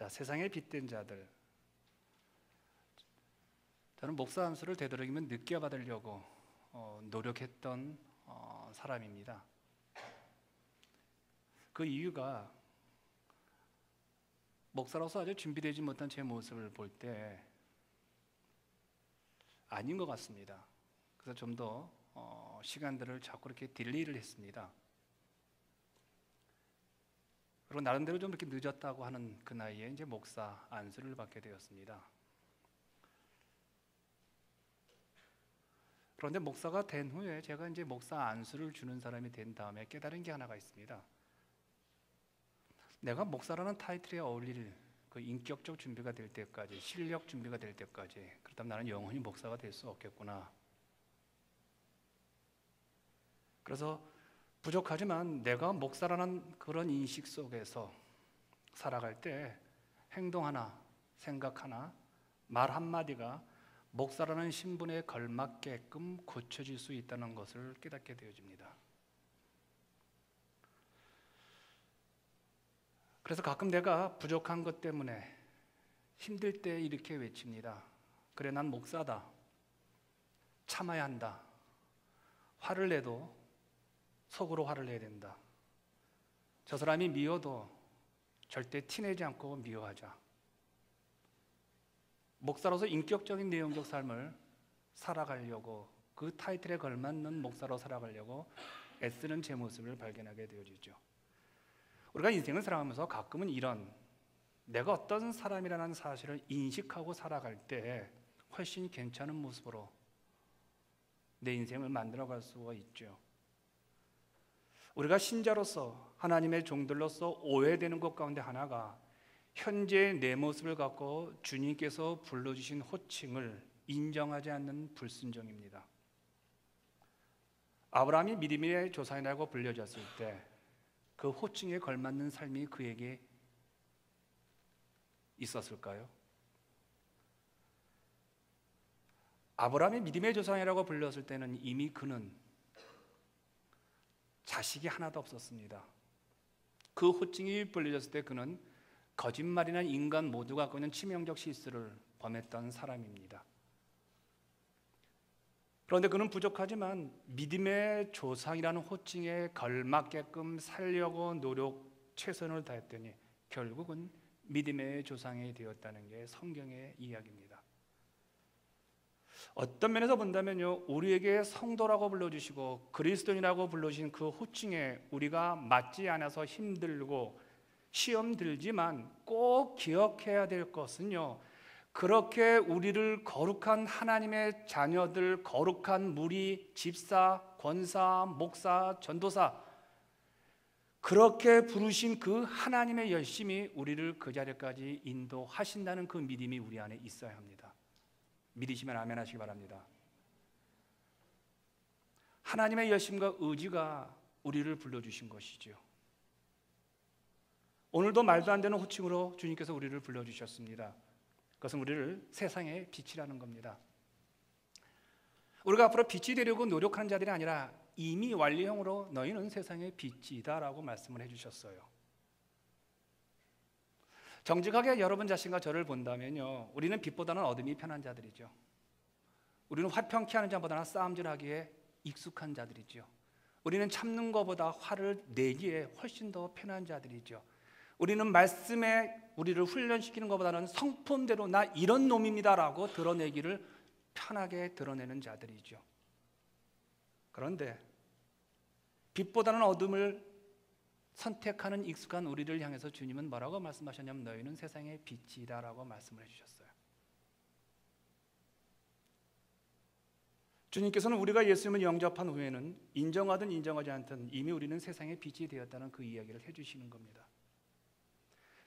자, 세상에 빛된 자들. 저는 목사 안수를 되도록이면 늦게 받으려고 노력했던 사람입니다. 그 이유가 목사로서 아주 준비되지 못한 제 모습을 볼 때 아닌 것 같습니다. 그래서 좀 더 시간들을 자꾸 이렇게 딜레이를 했습니다. 그리고 나름대로 좀 이렇게 늦었다고 하는 그 나이에 이제 목사 안수를 받게 되었습니다. 그런데 목사가 된 후에 제가 이제 목사 안수를 주는 사람이 된 다음에 깨달은 게 하나가 있습니다. 내가 목사라는 타이틀에 어울릴 그 인격적 준비가 될 때까지, 실력 준비가 될 때까지, 그렇다면 나는 영원히 목사가 될 수 없겠구나. 그래서 부족하지만 내가 목사라는 그런 인식 속에서 살아갈 때 행동 하나, 생각 하나, 말 한마디가 목사라는 신분에 걸맞게끔 고쳐질 수 있다는 것을 깨닫게 되어집니다. 그래서 가끔 내가 부족한 것 때문에 힘들 때 이렇게 외칩니다. 그래, 난 목사다. 참아야 한다. 화를 내도 속으로 화를 내야 된다. 저 사람이 미워도 절대 티내지 않고 미워하자. 목사로서 인격적인 내용적 삶을 살아가려고, 그 타이틀에 걸맞는 목사로 살아가려고 애쓰는 제 모습을 발견하게 되어지죠. 우리가 인생을 살아가면서 가끔은 이런 내가 어떤 사람이라는 사실을 인식하고 살아갈 때 훨씬 괜찮은 모습으로 내 인생을 만들어갈 수가 있죠. 우리가 신자로서, 하나님의 종들로서 오해되는 것 가운데 하나가 현재의 내 모습을 갖고 주님께서 불러주신 호칭을 인정하지 않는 불순종입니다. 아브라함이 믿음의 조상이라고 불려졌을 때 그 호칭에 걸맞는 삶이 그에게 있었을까요? 아브라함이 믿음의 조상이라고 불렸을 때는 이미 그는 자식이 하나도 없었습니다. 그 호칭이 불려졌을 때 그는 거짓말이나 인간 모두가 갖고 있는 치명적 실수를 범했던 사람입니다. 그런데 그는 부족하지만 믿음의 조상이라는 호칭에 걸맞게끔 살려고 최선을 다했더니 결국은 믿음의 조상이 되었다는 게 성경의 이야기입니다. 어떤 면에서 본다면요, 우리에게 성도라고 불러주시고 그리스도인이라고 불러주신 그 호칭에 우리가 맞지 않아서 힘들고 시험 들지만 꼭 기억해야 될 것은요, 그렇게 우리를 거룩한 하나님의 자녀들, 거룩한 무리, 집사, 권사, 목사, 전도사, 그렇게 부르신 그 하나님의 열심이 우리를 그 자리까지 인도하신다는 그 믿음이 우리 안에 있어야 합니다. 믿으시면 아멘 하시기 바랍니다. 하나님의 열심과 의지가 우리를 불러주신 것이죠. 오늘도 말도 안 되는 호칭으로 주님께서 우리를 불러주셨습니다. 그것은 우리를 세상의 빛이라는 겁니다. 우리가 앞으로 빛이 되려고 노력하는 자들이 아니라 이미 완료형으로 너희는 세상의 빛이다 라고 말씀을 해주셨어요. 정직하게 여러분 자신과 저를 본다면요, 우리는 빛보다는 어둠이 편한 자들이죠. 우리는 화평케 하는 자보다는 싸움질하기에 익숙한 자들이죠. 우리는 참는 것보다 화를 내기에 훨씬 더 편한 자들이죠. 우리는 말씀에 우리를 훈련시키는 것보다는 성품대로 나 이런 놈입니다라고 드러내기를 편하게 드러내는 자들이죠. 그런데 빛보다는 어둠을 선택하는 익숙한 우리를 향해서 주님은 뭐라고 말씀하셨냐면 너희는 세상의 빛이다라고 말씀을 해주셨어요. 주님께서는 우리가 예수님을 영접한 후에는 인정하든 인정하지 않든 이미 우리는 세상의 빛이 되었다는 그 이야기를 해주시는 겁니다.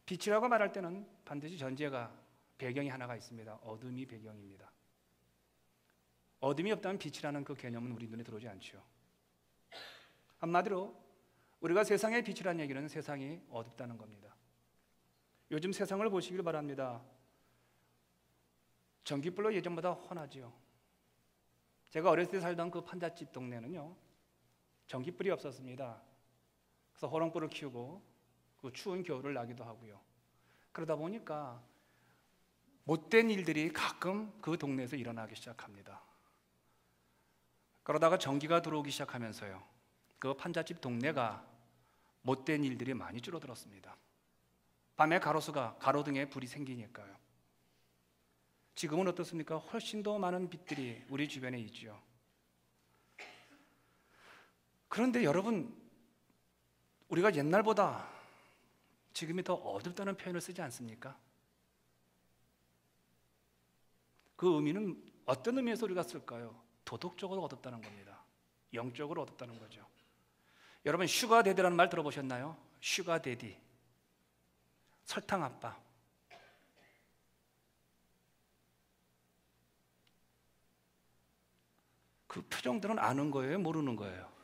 빛이라고 말할 때는 반드시 전제가, 배경이 하나가 있습니다. 어둠이 배경입니다. 어둠이 없다면 빛이라는 그 개념은 우리 눈에 들어오지 않죠. 한마디로 우리가 세상의 빛이라는 얘기는 세상이 어둡다는 겁니다. 요즘 세상을 보시길 바랍니다. 전기불로 예전보다 훤하지요. 제가 어렸을 때 살던 그 판잣집 동네는요, 전기불이 없었습니다. 그래서 호롱불을 키우고 그 추운 겨울을 나기도 하고요. 그러다 보니까 못된 일들이 가끔 그 동네에서 일어나기 시작합니다. 그러다가 전기가 들어오기 시작하면서요, 그 판잣집 동네가 못된 일들이 많이 줄어들었습니다. 밤에 가로등에 불이 생기니까요. 지금은 어떻습니까? 훨씬 더 많은 빛들이 우리 주변에 있죠. 그런데 여러분, 우리가 옛날보다 지금이 더 어둡다는 표현을 쓰지 않습니까? 그 의미는 어떤 의미에서 우리가 쓸까요? 도덕적으로 어둡다는 겁니다. 영적으로 어둡다는 거죠. 여러분, 슈가데디라는 말 들어보셨나요? 슈가데디, 설탕 아빠. 그 표정들은 아는 거예요? 모르는 거예요?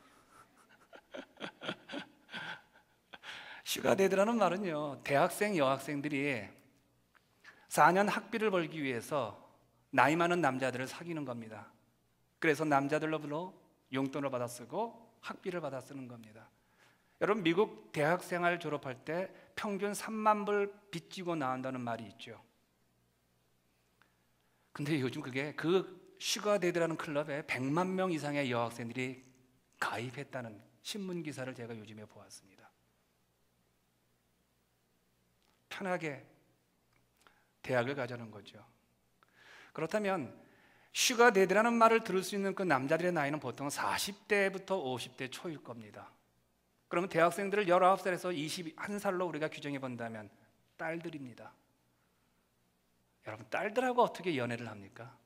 슈가데디라는 말은요, 대학생, 여학생들이 4년 학비를 벌기 위해서 나이 많은 남자들을 사귀는 겁니다. 그래서 남자들로 용돈을 받아 쓰고 학비를 받아 쓰는 겁니다. 여러분, 미국 대학생활 졸업할 때 평균 3만 불 빚지고 나온다는 말이 있죠. 근데 요즘 그 슈가데디라는 클럽에 100만 명 이상의 여학생들이 가입했다는 신문 기사를 제가 요즘에 보았습니다. 편하게 대학을 가자는 거죠. 그렇다면 슈가데디라는 말을 들을 수 있는 그 남자들의 나이는 보통 40대부터 50대 초일 겁니다. 그러면 대학생들을 19살에서 21살로 우리가 규정해 본다면 딸들입니다. 여러분, 딸들하고 어떻게 연애를 합니까?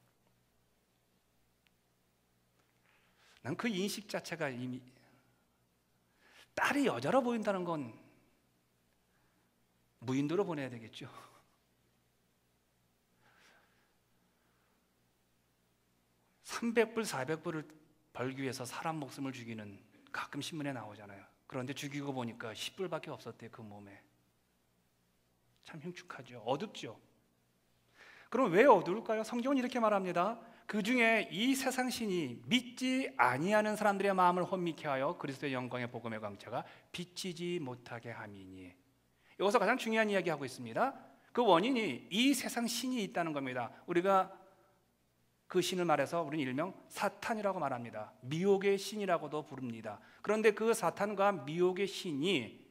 난 그 인식 자체가 이미, 딸이 여자로 보인다는 건 무인도로 보내야 되겠죠. $300, $400을 벌기 위해서 사람 목숨을 죽이는, 가끔 신문에 나오잖아요. 그런데 죽이고 보니까 10불밖에 없었대요, 그 몸에. 참 흉측하죠. 어둡죠. 그럼 왜 어두울까요? 성경은 이렇게 말합니다. 그 중에 이 세상 신이 믿지 아니하는 사람들의 마음을 혼미케 하여 그리스도의 영광의 복음의 광채가 비치지 못하게 함이니. 여기서 가장 중요한 이야기 하고 있습니다. 그 원인이 이 세상 신이 있다는 겁니다. 우리가 그 신을 말해서 우리는 일명 사탄이라고 말합니다. 미혹의 신이라고도 부릅니다. 그런데 그 사탄과 미혹의 신이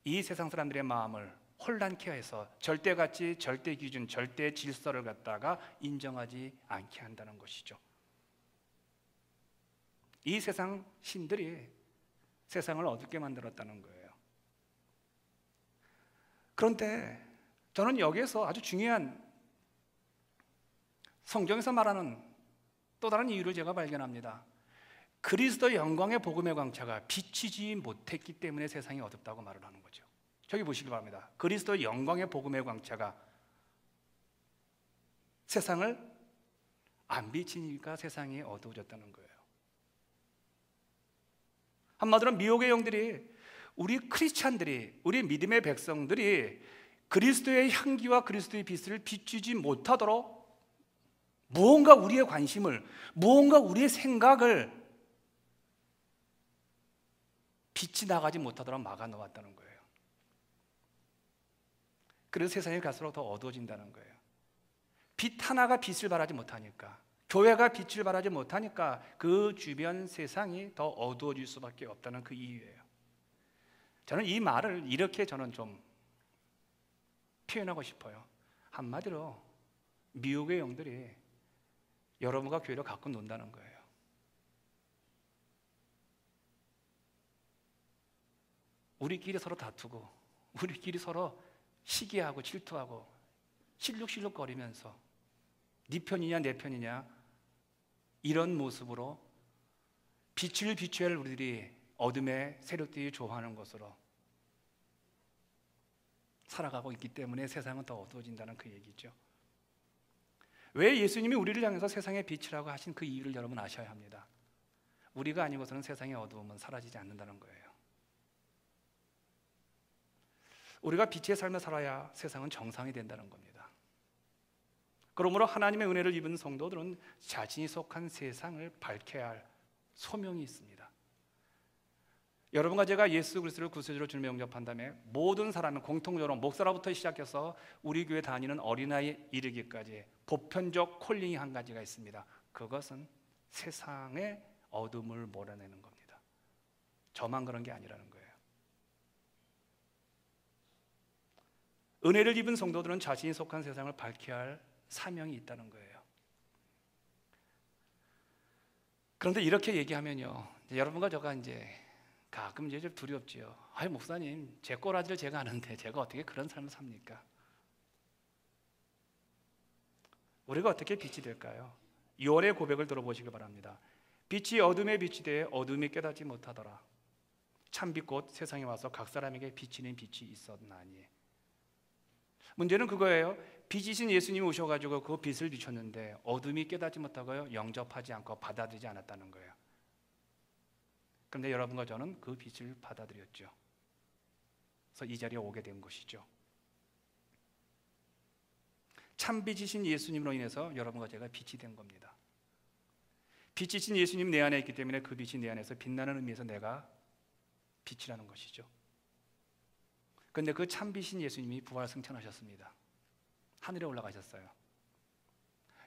이 세상 사람들의 마음을 혼란케 해서 절대가치, 절대 기준, 절대 질서를 갖다가 인정하지 않게 한다는 것이죠. 이 세상 신들이 세상을 어둡게 만들었다는 거예요. 그런데 저는 여기에서 아주 중요한 성경에서 말하는 또 다른 이유를 제가 발견합니다. 그리스도의 영광의 복음의 광채가 비치지 못했기 때문에 세상이 어둡다고 말을 하는 거죠. 저기 보시기 바랍니다. 그리스도의 영광의 복음의 광채가 세상을 안 비치니까 세상이 어두워졌다는 거예요. 한마디로 미혹의 영들이, 우리 크리스찬들이, 우리 믿음의 백성들이 그리스도의 향기와 그리스도의 빛을 비추지 못하도록 무언가 우리의 관심을, 무언가 우리의 생각을 빛이 나가지 못하도록 막아 놓았다는 거예요. 그래서 세상이 갈수록 더 어두워진다는 거예요. 빛 하나가 빛을 발하지 못하니까, 교회가 빛을 발하지 못하니까 그 주변 세상이 더 어두워질 수밖에 없다는 그 이유예요. 저는 이 말을 이렇게 좀 표현하고 싶어요. 한마디로 미혹의 영들이 여러분과 교회를 갖고 논다는 거예요. 우리끼리 서로 다투고, 우리끼리 서로 시기하고 질투하고 실룩실룩거리면서 네 편이냐 내 편이냐, 이런 모습으로 빛을 비춰야 할 우리들이 어둠의 세력들이 좋아하는 것으로 살아가고 있기 때문에 세상은 더 어두워진다는 그 얘기죠. 왜 예수님이 우리를 향해서 세상의 빛이라고 하신 그 이유를 여러분 아셔야 합니다. 우리가 아니고서는 세상의 어두움은 사라지지 않는다는 거예요. 우리가 빛의 삶을 살아야 세상은 정상이 된다는 겁니다. 그러므로 하나님의 은혜를 입은 성도들은 자신이 속한 세상을 밝혀야 할 소명이 있습니다. 여러분과 제가 예수 그리스도를 구세주로 주님의 영접한 다음에 모든 사람은 공통적으로 목사로부터 시작해서 우리 교회 다니는 어린아이 이르기까지 보편적 콜링이 한 가지가 있습니다. 그것은 세상의 어둠을 몰아내는 겁니다. 저만 그런 게 아니라는 거예요. 은혜를 입은 성도들은 자신이 속한 세상을 밝혀야 할 사명이 있다는 거예요. 그런데 이렇게 얘기하면요, 여러분과 저가 이제 가끔 이제 좀 두렵지요. 아이 목사님, 제 꼬라지를 제가 아는데 제가 어떻게 그런 삶을 삽니까? 우리가 어떻게 빛이 될까요? 6월의 고백을 들어보시기 바랍니다. 빛이 어둠에 빛이 되어 어둠이 깨닫지 못하더라. 참빛 곧 세상에 와서 각 사람에게 비치는 빛이 있었나니. 문제는 그거예요. 빛이신 예수님이 오셔가지고 그 빛을 비췄는데 어둠이 깨닫지 못하고요, 영접하지 않고 받아들이지 않았다는 거예요. 그런데 여러분과 저는 그 빛을 받아들였죠. 그래서 이 자리에 오게 된 것이죠. 참빛이신 예수님으로 인해서 여러분과 제가 빛이 된 겁니다. 빛이신 예수님 내 안에 있기 때문에 그 빛이 내 안에서 빛나는 의미에서 내가 빛이라는 것이죠. 그런데 그 참빛인 예수님이 부활승천하셨습니다. 하늘에 올라가셨어요.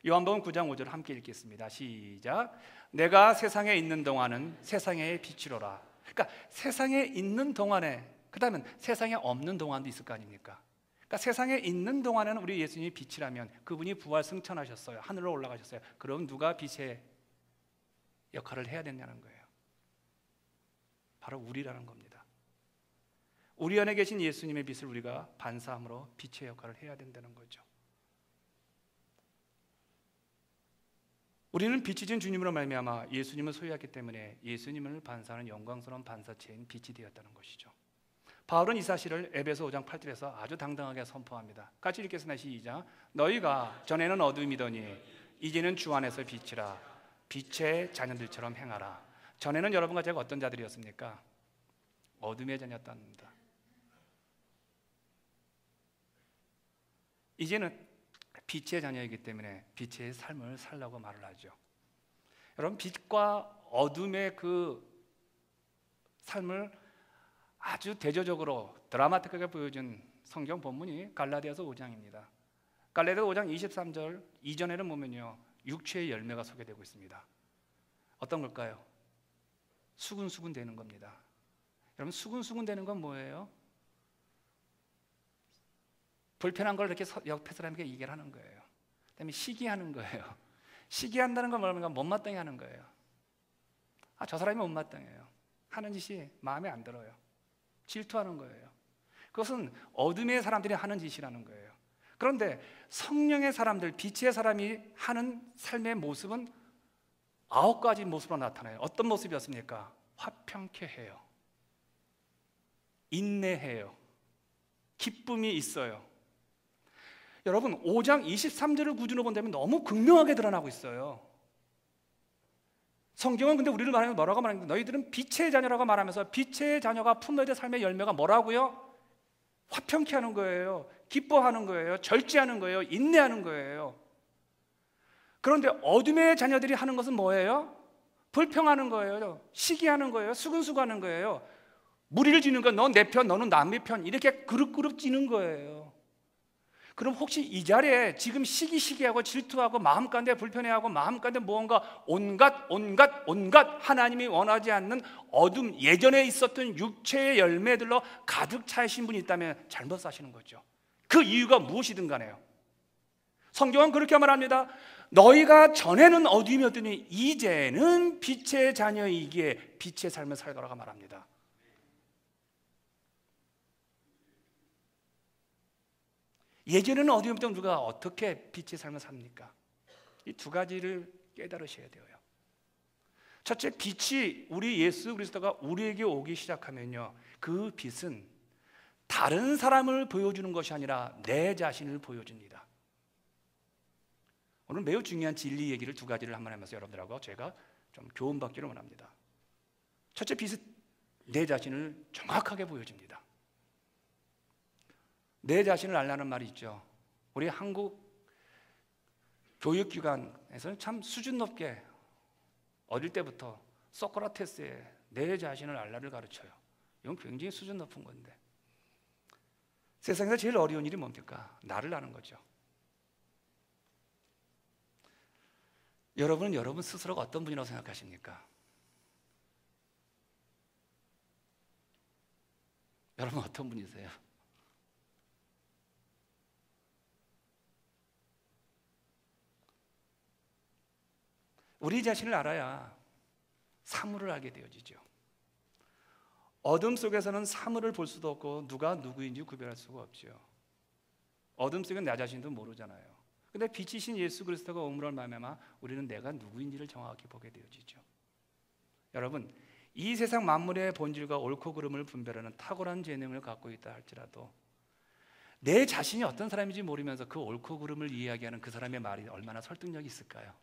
요한복음 9장 5절 함께 읽겠습니다. 시작. 내가 세상에 있는 동안은 세상의 빛이로라. 그러니까 세상에 있는 동안에, 그 다음은 세상에 없는 동안도 있을 거 아닙니까? 그러니까 세상에 있는 동안에는 우리 예수님이 빛이라면 그분이 부활승천하셨어요. 하늘로 올라가셨어요. 그럼 누가 빛의 역할을 해야 되냐는 거예요. 바로 우리라는 겁니다. 우리 안에 계신 예수님의 빛을 우리가 반사함으로 빛의 역할을 해야 된다는 거죠. 우리는 빛이신 주님으로 말미암아 예수님을 소유했기 때문에 예수님을 반사하는 영광스러운 반사체인 빛이 되었다는 것이죠. 바울은 이 사실을 에베소 5장 8절에서 아주 당당하게 선포합니다. 같이 읽겠습니다. 시작. 너희가 전에는 어둠이더니 이제는 주 안에서 빛이라. 빛의 자녀들처럼 행하라. 전에는 여러분과 제가 어떤 자들이었습니까? 어둠의 자녀였답니다. 이제는 빛의 자녀이기 때문에 빛의 삶을 살라고 말을 하죠. 여러분, 빛과 어둠의 그 삶을 아주 대조적으로 드라마틱하게 보여준 성경 본문이 갈라디아서 5장입니다. 갈라디아서 5장 23절 이전에는 보면요, 육체의 열매가 소개되고 있습니다. 어떤 걸까요? 수근수근 되는 겁니다. 여러분, 수근수근 되는 건 뭐예요? 불편한 걸 이렇게 옆에 사람에게 얘기를 하는 거예요. 그다음에 시기하는 거예요. 시기한다는 건 뭐냐면 못마땅해 하는 거예요. 아, 저 사람이 못마땅해요. 하는 짓이 마음에 안 들어요. 질투하는 거예요. 그것은 어둠의 사람들이 하는 짓이라는 거예요. 그런데 성령의 사람들, 빛의 사람이 하는 삶의 모습은 9가지 모습으로 나타나요. 어떤 모습이었습니까? 화평케 해요. 인내해요. 기쁨이 있어요. 여러분, 5장 23절을 구준으로 본다면 너무 극명하게 드러나고 있어요. 성경은 근데 우리를 말하면 뭐라고 말하는데, 너희들은 빛의 자녀라고 말하면서 빛의 자녀가 품어야 될 삶의 열매가 뭐라고요? 화평케 하는 거예요. 기뻐하는 거예요. 절제하는 거예요. 인내하는 거예요. 그런데 어둠의 자녀들이 하는 것은 뭐예요? 불평하는 거예요. 시기하는 거예요. 수근수근하는 거예요. 무리를 지는 건 너 내 편, 너는 남의 편, 이렇게 그룹 찌는 거예요. 그럼 혹시 이 자리에 지금 시기하고 질투하고 마음 가운데 불편해하고 마음 가운데 무언가 온갖 하나님이 원하지 않는 어둠, 예전에 있었던 육체의 열매들로 가득 차이신 분이 있다면 잘못 사시는 거죠. 그 이유가 무엇이든 간에요. 성경은 그렇게 말합니다. 너희가 전에는 어둠이었더니 이제는 빛의 자녀이기에 빛의 삶을 살거라고 말합니다. 예전에는 어디부터 누가 어떻게 빛의 삶을 삽니까? 이 두 가지를 깨달으셔야 돼요. 첫째, 빛이 우리 예수 그리스도가 우리에게 오기 시작하면요, 그 빛은 다른 사람을 보여주는 것이 아니라 내 자신을 보여줍니다. 오늘 매우 중요한 진리 얘기를 두 가지를 한번 하면서 여러분들하고 제가 좀 교훈받기를 원합니다. 첫째, 빛은 내 자신을 정확하게 보여줍니다. 내 자신을 알라는 말이 있죠. 우리 한국 교육기관에서는 참 수준 높게 어릴 때부터 소크라테스의 내 자신을 알라를 가르쳐요. 이건 굉장히 수준 높은 건데, 세상에서 제일 어려운 일이 뭡니까? 나를 아는 거죠. 여러분은 여러분 스스로가 어떤 분이라고 생각하십니까? 여러분 어떤 분이세요? 우리 자신을 알아야 사물을 알게 되어지죠. 어둠 속에서는 사물을 볼 수도 없고 누가 누구인지 구별할 수가 없죠. 어둠 속엔 나 자신도 모르잖아요. 근데 빛이신 예수 그리스도가 오므로 말미암아 우리는 내가 누구인지를 정확히 보게 되어지죠. 여러분, 이 세상 만물의 본질과 옳고 그름을 분별하는 탁월한 재능을 갖고 있다 할지라도 내 자신이 어떤 사람인지 모르면서 그 옳고 그름을 이야기하는 그 사람의 말이 얼마나 설득력이 있을까요?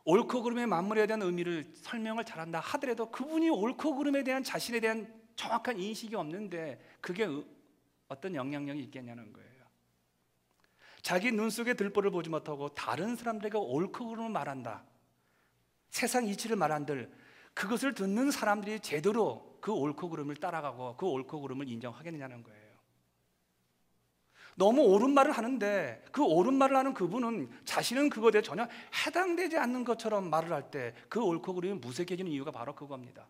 옳고 그름의 만물에 대한 의미를 설명을 잘한다 하더라도 그분이 옳고 그름에 대한 자신에 대한 정확한 인식이 없는데 그게 어떤 영향력이 있겠냐는 거예요. 자기 눈 속에 들보를 보지 못하고 다른 사람들에게 옳고 그름을 말한다, 세상 이치를 말한들 그것을 듣는 사람들이 제대로 그 옳고 그름을 따라가고 그 옳고 그름을 인정하겠느냐는 거예요. 너무 옳은 말을 하는데 그 옳은 말을 하는 그분은 자신은 그것에 대해 전혀 해당되지 않는 것처럼 말을 할 때 그 옳고 그름이 무색해지는 이유가 바로 그겁니다.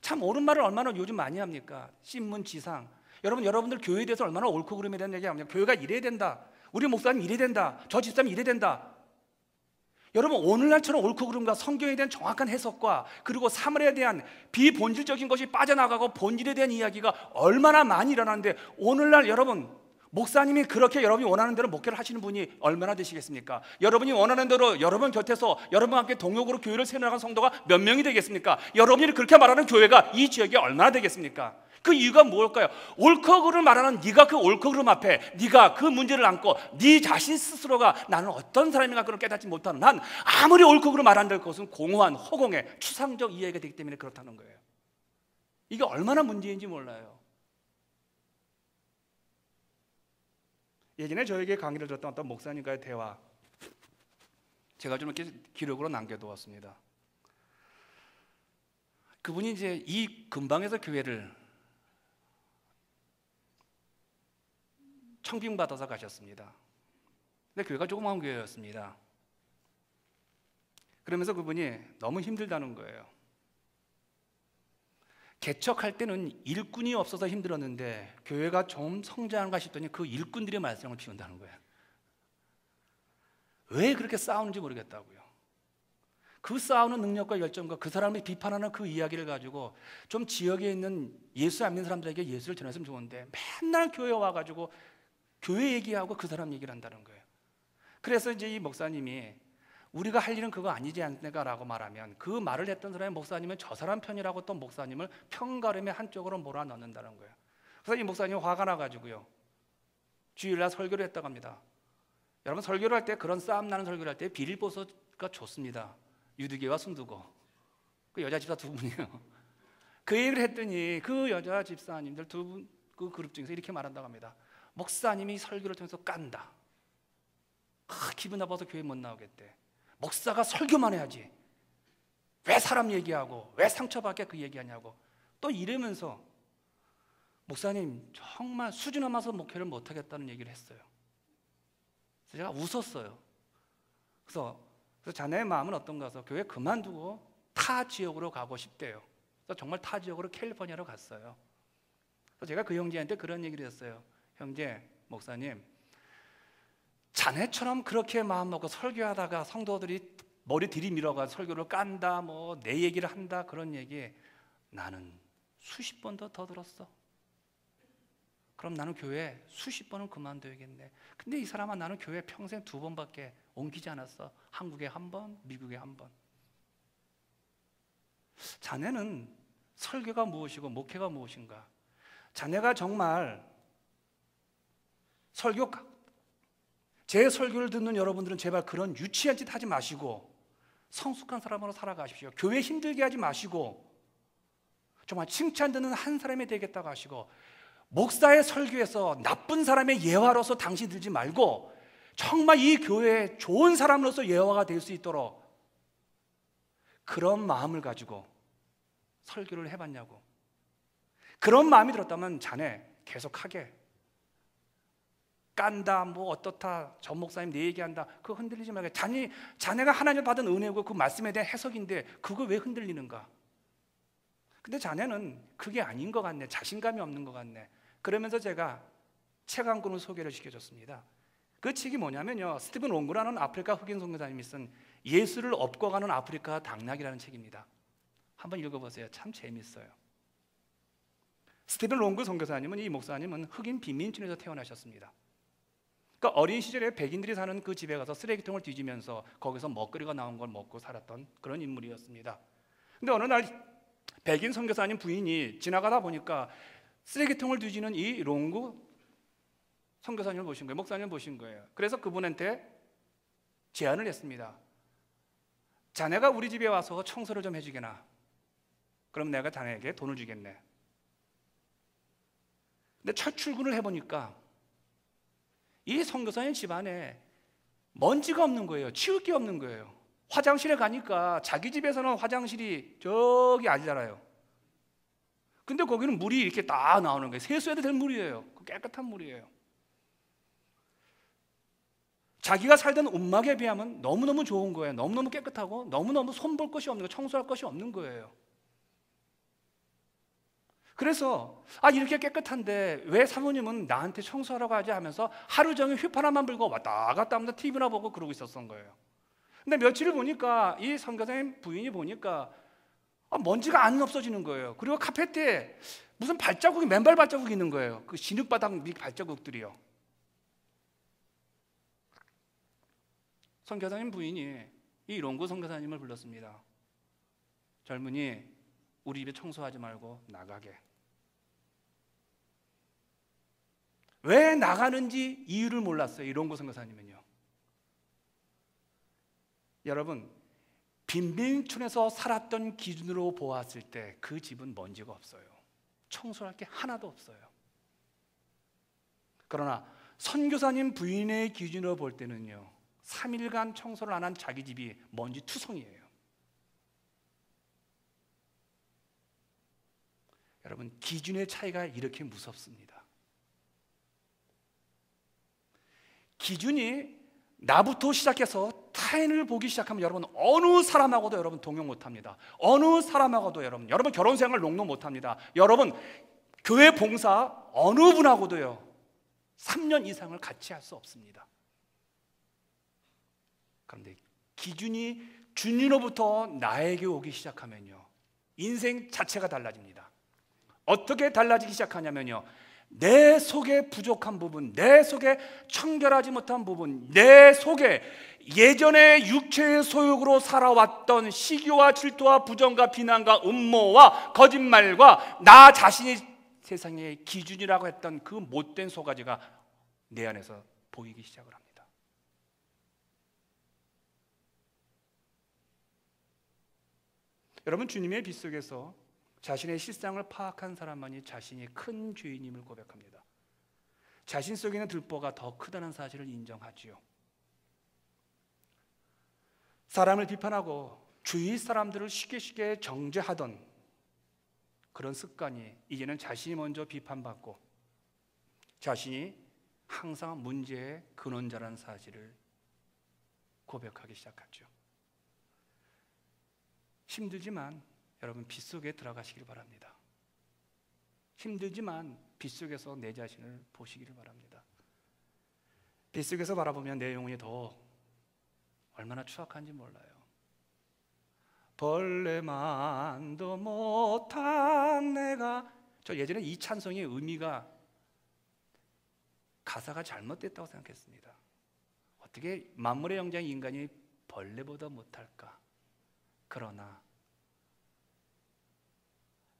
참 옳은 말을 얼마나 요즘 많이 합니까? 신문, 지상. 여러분들 교회에 대해서 얼마나 옳고 그름에 대한 얘기합니까? 교회가 이래야 된다, 우리 목사님 이래야 된다, 저 집사님 이래야 된다. 여러분, 오늘날처럼 옳고 그름과 성경에 대한 정확한 해석과 그리고 사물에 대한 비본질적인 것이 빠져나가고 본질에 대한 이야기가 얼마나 많이 일어나는데, 오늘날 여러분 목사님이 그렇게 여러분이 원하는 대로 목회를 하시는 분이 얼마나 되시겠습니까? 여러분이 원하는 대로 여러분 곁에서 여러분과 함께 동역으로 교회를 세워나가는 성도가 몇 명이 되겠습니까? 여러분이 그렇게 말하는 교회가 이 지역에 얼마나 되겠습니까? 그 이유가 뭘까요? 옳고 그름을 말하는 네가 그 옳고 그름 앞에 네가 그 문제를 안고 네 자신 스스로가 나는 어떤 사람인가 그걸 깨닫지 못하는 한 아무리 옳고 그름 말한들 그것은 공허한 허공의 추상적 이야기가 되기 때문에 그렇다는 거예요. 이게 얼마나 문제인지 몰라요. 예전에 저에게 강의를 들었던 어떤 목사님과의 대화, 제가 좀 이렇게 기록으로 남겨두었습니다. 그분이 이제 이 근방에서 교회를 청빙받아서 가셨습니다. 근데 교회가 조그마한 교회였습니다. 그러면서 그분이 너무 힘들다는 거예요. 개척할 때는 일꾼이 없어서 힘들었는데 교회가 좀 성장한가 싶더니 그 일꾼들이 말썽을 피운다는 거예요. 왜 그렇게 싸우는지 모르겠다고요. 그 싸우는 능력과 열정과 그 사람을 비판하는 그 이야기를 가지고 좀 지역에 있는 예수 안 믿는 사람들에게 예수를 전했으면 좋은데 맨날 교회에 와가지고 교회 얘기하고 그 사람 얘기를 한다는 거예요. 그래서 이제 이 목사님이 우리가 할 일은 그거 아니지 않을까라고 말하면 그 말을 했던 사람이 목사님은 저 사람 편이라고 또 목사님을 편가름의 한쪽으로 몰아넣는다는 거예요. 그래서 이 목사님이 화가 나가지고요, 주일날 설교를 했다고 합니다. 여러분, 설교를 할 때 그런 싸움 나는 설교를 할 때 비닐보스가 좋습니다. 유두개와 순두고 그 여자 집사 두 분이에요. 그 얘기를 했더니 그 여자 집사님들 두 분 그 그룹 중에서 이렇게 말한다고 합니다. 목사님이 설교를 통해서 깐다. 기분 나빠서 교회 못 나오겠대. 목사가 설교만 해야지 왜 사람 얘기하고 왜 상처받게 그 얘기하냐고 또 이러면서 목사님 정말 수준 넘어서 목회를 못하겠다는 얘기를 했어요. 그래서 제가 웃었어요. 그래서 자네의 마음은 어떤가 해서 교회 그만두고 타 지역으로 가고 싶대요. 그래서 정말 타 지역으로 캘리포니아로 갔어요. 그래서 제가 그 형제한테 그런 얘기를 했어요. 형제, 목사님, 자네처럼 그렇게 마음먹고 설교하다가 성도들이 머리 들이밀어가 설교를 깐다, 뭐 내 얘기를 한다, 그런 얘기 나는 수십 번도 더 들었어. 그럼 나는 교회 수십 번은 그만둬야겠네. 근데 이 사람아, 나는 교회 평생 2번밖에 옮기지 않았어. 한국에 1번, 미국에 1번. 자네는 설교가 무엇이고 목회가 무엇인가? 자네가 정말 제 설교를 듣는 여러분들은 제발 그런 유치한 짓 하지 마시고 성숙한 사람으로 살아가십시오. 교회 힘들게 하지 마시고 정말 칭찬 듣는 한 사람이 되겠다고 하시고, 목사의 설교에서 나쁜 사람의 예화로서 당신 들지 말고 정말 이 교회에 좋은 사람으로서 예화가 될 수 있도록 그런 마음을 가지고 설교를 해봤냐고. 그런 마음이 들었다면 자네 계속하게. 깐다, 뭐 어떻다, 전 목사님 내 얘기한다, 그거 흔들리지 말게. 자네가 하나님 받은 은혜고 그 말씀에 대한 해석인데 그거 왜 흔들리는가? 근데 자네는 그게 아닌 것 같네. 자신감이 없는 것 같네. 그러면서 제가 책 한 권을 소개를 시켜줬습니다. 그 책이 뭐냐면요, 스티븐 롱그라는 아프리카 흑인 선교사님이 쓴 예수를 업고가는 아프리카 당락이라는 책입니다. 한번 읽어보세요. 참 재밌어요. 스티븐 롱그 선교사님은, 이 목사님은 흑인 빈민촌에서 태어나셨습니다. 그러니까 어린 시절에 백인들이 사는 그 집에 가서 쓰레기통을 뒤지면서 거기서 먹거리가 나온 걸 먹고 살았던 그런 인물이었습니다. 근데 어느 날 백인 선교사님 부인이 지나가다 보니까 쓰레기통을 뒤지는 이 롱그 선교사님을 보신 거예요. 목사님을 보신 거예요. 그래서 그분한테 제안을 했습니다. 자네가 우리 집에 와서 청소를 좀 해주게나. 그럼 내가 자네에게 돈을 주겠네. 근데 첫 출근을 해보니까 이 선교사님 집안에 먼지가 없는 거예요. 치울 게 없는 거예요. 화장실에 가니까 자기 집에서는 화장실이 저기 아니잖아요. 근데 거기는 물이 이렇게 딱 나오는 거예요. 세수해도 될 물이에요. 깨끗한 물이에요. 자기가 살던 움막에 비하면 너무너무 좋은 거예요. 너무너무 깨끗하고 너무너무 손볼 것이 없는 거예요. 청소할 것이 없는 거예요. 그래서 이렇게 깨끗한데 왜 사모님은 나한테 청소하라고 하지 하면서 하루 종일 휘파람만 불고 왔다 갔다 하면서 TV나 보고 그러고 있었던 거예요. 근데 며칠을 보니까 이 선교사님 부인이 보니까 먼지가 안 없어지는 거예요. 그리고 카페트에 무슨 발자국이, 맨발 발자국이 있는 거예요. 그 진흙바닥 밑 발자국들이요. 선교사님 부인이 이 롱구 선교사님을 불렀습니다. 젊은이, 우리 집에 청소하지 말고 나가게. 왜 나가는지 이유를 몰랐어요. 이 롱구 선교사님은요. 여러분, 빈민촌에서 살았던 기준으로 보았을 때 그 집은 먼지가 없어요. 청소할 게 하나도 없어요. 그러나 선교사님 부인의 기준으로 볼 때는요, 3일간 청소를 안 한 자기 집이 먼지 투성이에요. 여러분, 기준의 차이가 이렇게 무섭습니다. 기준이 나부터 시작해서 타인을 보기 시작하면 여러분 어느 사람하고도 여러분 동용 못합니다. 어느 사람하고도 여러분 결혼 생활 롱롱 못합니다. 여러분 교회 봉사 어느 분하고도요 3년 이상을 같이 할 수 없습니다. 그런데 기준이 주님으로부터 나에게 오기 시작하면요 인생 자체가 달라집니다. 어떻게 달라지기 시작하냐면요, 내 속에 부족한 부분, 내 속에 청결하지 못한 부분, 내 속에 예전에 육체의 소욕으로 살아왔던 시기와 질투와 부정과 비난과 음모와 거짓말과 나 자신이 세상의 기준이라고 했던 그 못된 소가지가 내 안에서 보이기 시작을 합니다. 여러분, 주님의 빛 속에서 자신의 실상을 파악한 사람만이 자신이 큰 죄인임을 고백합니다. 자신 속에 있는 들보가 더 크다는 사실을 인정하지요. 사람을 비판하고 주위 사람들을 쉽게 정죄하던 그런 습관이 이제는 자신이 먼저 비판받고 자신이 항상 문제의 근원자라는 사실을 고백하기 시작하죠. 힘들지만 여러분 빛 속에 들어가시길 바랍니다. 힘들지만 빛 속에서 내 자신을 보시기를 바랍니다. 빛 속에서 바라보면 내 영혼이 더 얼마나 추악한지 몰라요. 벌레만도 못한 내가, 저 예전에 이 찬송의 의미가 가사가 잘못됐다고 생각했습니다. 어떻게 만물의 영장 인간이 벌레보다 못할까? 그러나